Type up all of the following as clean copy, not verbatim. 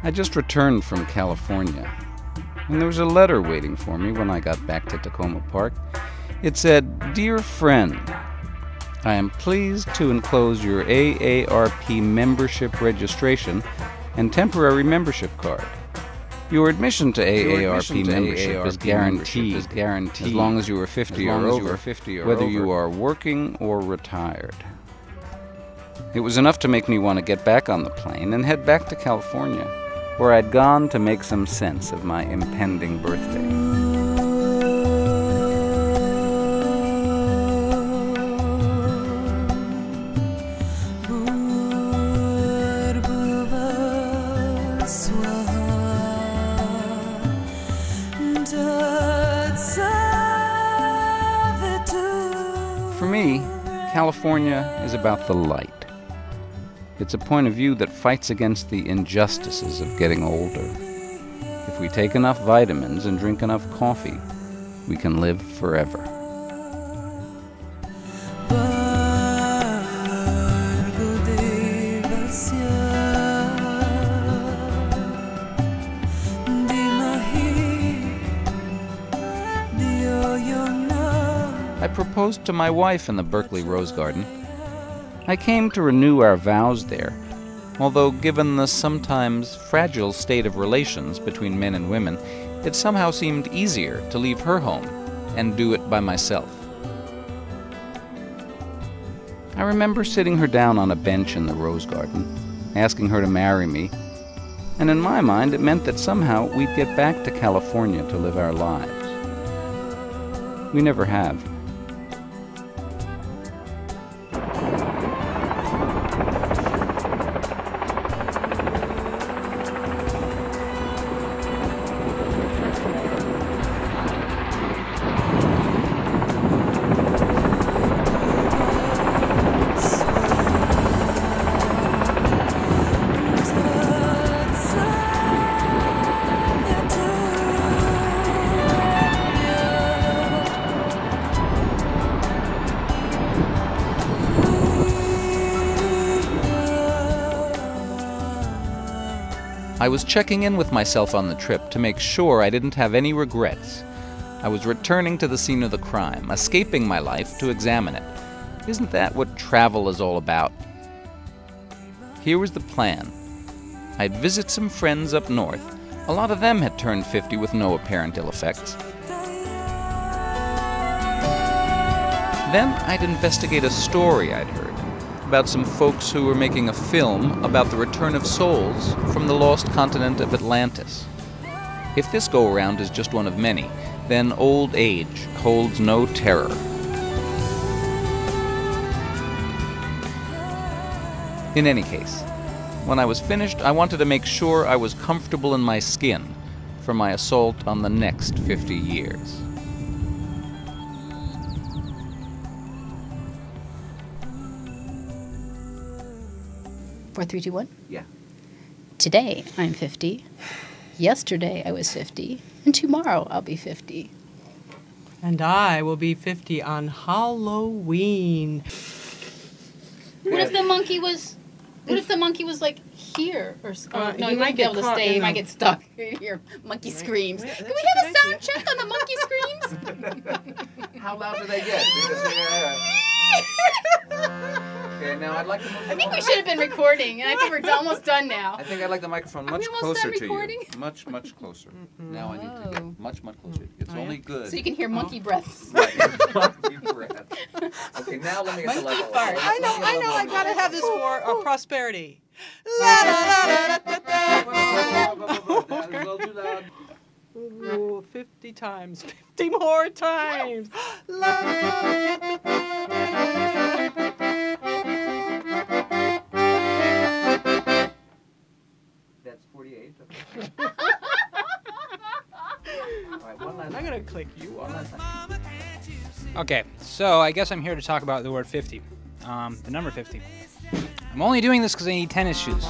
I just returned from California, and there was a letter waiting for me when I got back to Tacoma Park. It said, "Dear friend, I am pleased to enclose your AARP membership registration and temporary membership card. Your admission to AARP membership is guaranteed as long as you are 50 or over, whether you are working or retired." It was enough to make me want to get back on the plane and head back to California, where I'd gone to make some sense of my impending birthday. For me, California is about the light. It's a point of view that fights against the injustices of getting older. If we take enough vitamins and drink enough coffee, we can live forever. I proposed to my wife in the Berkeley Rose Garden. I came to renew our vows there, although given the sometimes fragile state of relations between men and women, it somehow seemed easier to leave her home and do it by myself. I remember sitting her down on a bench in the Rose Garden, asking her to marry me, and in my mind it meant that somehow we'd get back to California to live our lives. We never have. I was checking in with myself on the trip to make sure I didn't have any regrets. I was returning to the scene of the crime, escaping my life to examine it. Isn't that what travel is all about? Here was the plan. I'd visit some friends up north. A lot of them had turned 50 with no apparent ill effects. Then I'd investigate a story I'd heard about some folks who were making a film about the return of souls from the lost continent of Atlantis. If this go-around is just one of many, then old age holds no terror. In any case, when I was finished, I wanted to make sure I was comfortable in my skin for my assault on the next 50 years. Four, three, two, one. Yeah. Today I'm 50. Yesterday I was 50, and tomorrow I'll be 50. And I will be 50 on Halloween. What if the monkey was? What if the monkey was like here, or no? He might be able to stay. He might get stuck. Here, monkey screams. Can we have a sound check on the monkey screams? How loud do they get? Okay, now I'd like to move. I think we should have been recording, and I think we're almost done now. I think I'd like the microphone much almost closer done to recording? you. Much closer. Now I need to get much closer. It's only good. So you can hear monkey breaths. Right, monkey breath. Okay, now let me get the level. farts. I know. I gotta have this for prosperity. Ooh, 50 times. 50 more times. That's 48. All right, one last. I'm gonna click you on. Okay, so I guess I'm here to talk about the word 50. The number 50. I'm only doing this because I need tennis shoes.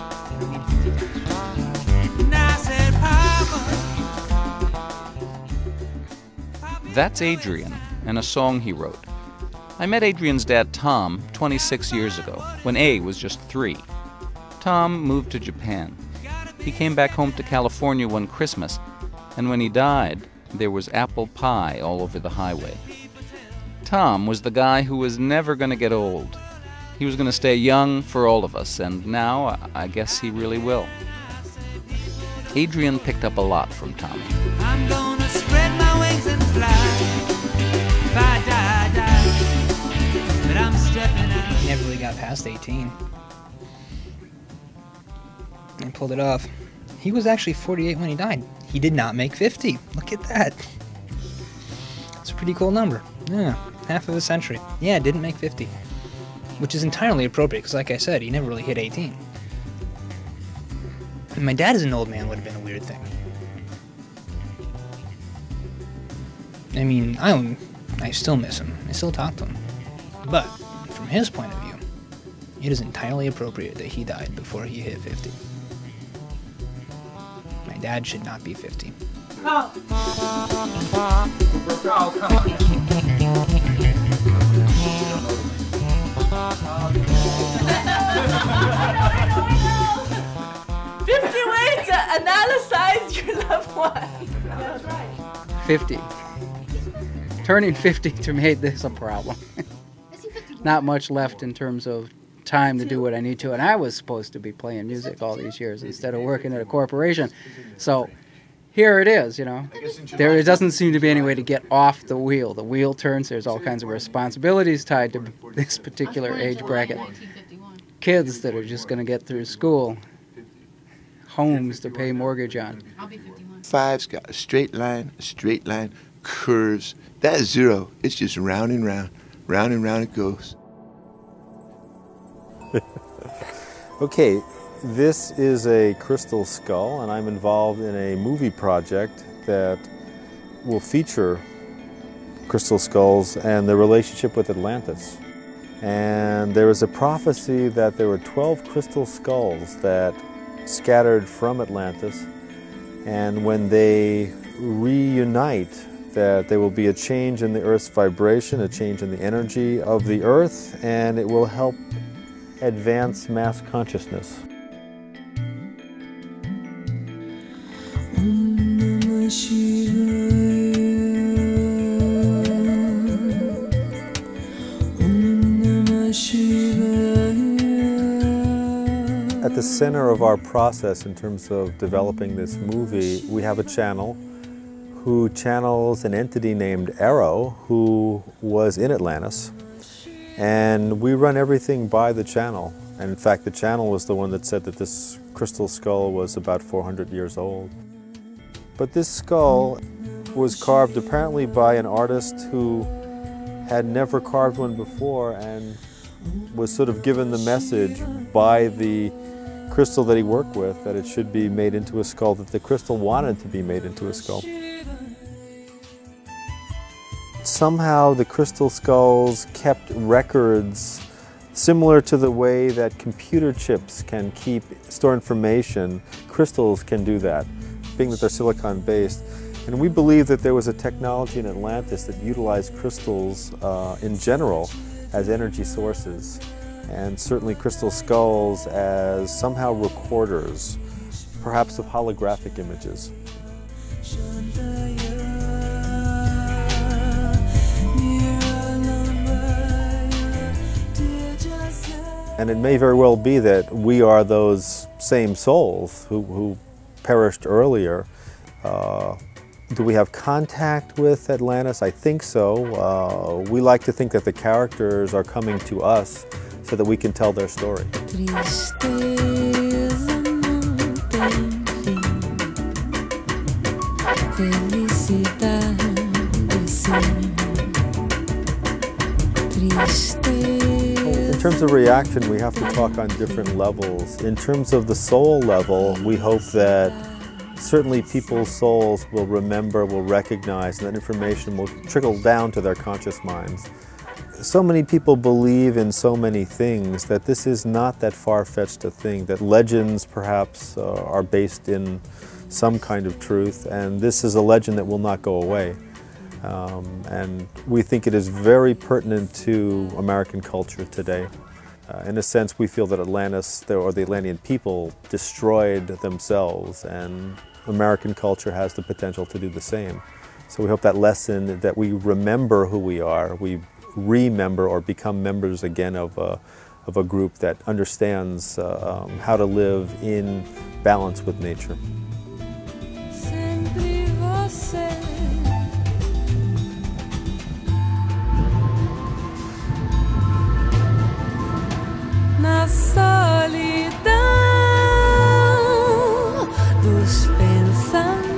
That's Adrian, and a song he wrote. I met Adrian's dad, Tom, 26 years ago, when A was just 3. Tom moved to Japan. He came back home to California one Christmas, and when he died, there was apple pie all over the highway. Tom was the guy who was never going to get old. He was going to stay young for all of us, and now I guess he really will. Adrian picked up a lot from Tommy. I'm gonna spread my wings and fly. If I die, I die. But I'm stepping out. He never really got past 18. And pulled it off. He was actually 48 when he died. He did not make 50. Look at that. That's a pretty cool number. Yeah, half of a century. Yeah, didn't make 50. Which is entirely appropriate, because like I said, he never really hit 18. And my dad as an old man would have been a weird thing. I mean, I still miss him. I still talk to him. But, from his point of view, it is entirely appropriate that he died before he hit 50. My dad should not be 50. Oh. Oh, come on. 50 ways to analyze your loved one. That's right. 50. Turning 50 made this a problem. Not much left in terms of time to do what I need to. And I was supposed to be playing music all these years instead of working at a corporation. So here it is, you know. There doesn't seem to be any way to get off the wheel. The wheel turns. There's all kinds of responsibilities tied to this particular age bracket. Kids that are just going to get through school. Homes to pay mortgage on. I'll be 51. Five's got a straight line, curves. That is 0. It's just round and round it goes. Okay, this is a crystal skull, and I'm involved in a movie project that will feature crystal skulls and their relationship with Atlantis. And there is a prophecy that there were 12 crystal skulls that scattered from Atlantis, and when they reunite, that there will be a change in the Earth's vibration, a change in the energy of the Earth, and it will help advance mass consciousness. At the center of our process in terms of developing this movie, we have a channel who channels an entity named Arrow, who was in Atlantis. And we run everything by the channel. And in fact, the channel was the one that said that this crystal skull was about 400 years old. But this skull was carved apparently by an artist who had never carved one before and was sort of given the message by the crystal that he worked with that it should be made into a skull, that the crystal wanted to be made into a skull. Somehow the crystal skulls kept records similar to the way that computer chips can store information. Crystals can do that, being that they're silicon based. And we believe that there was a technology in Atlantis that utilized crystals in general as energy sources, and certainly crystal skulls as somehow recorders, perhaps of holographic images. And it may very well be that we are those same souls who perished earlier. Do we have contact with Atlantis? I think so. We like to think that the characters are coming to us so that we can tell their story. In terms of reaction, we have to talk on different levels. In terms of the soul level, we hope that certainly people's souls will remember, will recognize, and that information will trickle down to their conscious minds. So many people believe in so many things that this is not that far-fetched a thing, that legends perhaps are based in some kind of truth, and this is a legend that will not go away. And we think it is very pertinent to American culture today. In a sense, we feel that Atlantis, or the Atlantean people, destroyed themselves, and American culture has the potential to do the same. So we hope that lesson, that we remember who we are, we remember or become members again of a group that understands how to live in balance with nature. Na solidão dos pensamentos,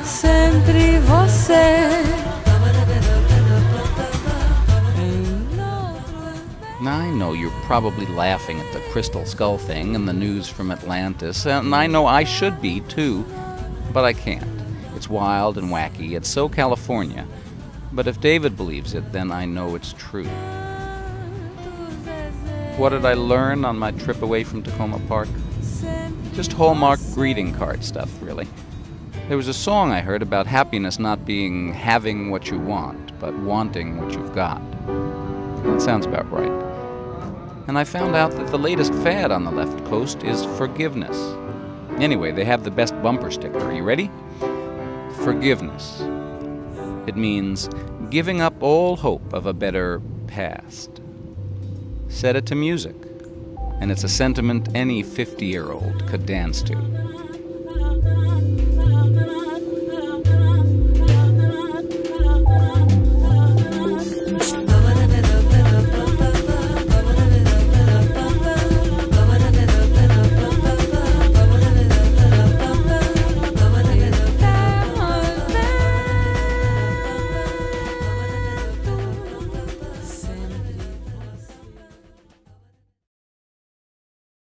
sempre você. Now, I know you're probably laughing at the crystal skull thing and the news from Atlantis, and I know I should be too, but I can't. It's wild and wacky. It's so California. But if David believes it, then I know it's true. What did I learn on my trip away from Tacoma Park? Just Hallmark greeting card stuff, really. There was a song I heard about happiness not being having what you want, but wanting what you've got. That sounds about right. And I found out that the latest fad on the left coast is forgiveness. Anyway, they have the best bumper sticker. Are you ready? Forgiveness. It means giving up all hope of a better past. Set it to music, and it's a sentiment any 50-year-old could dance to.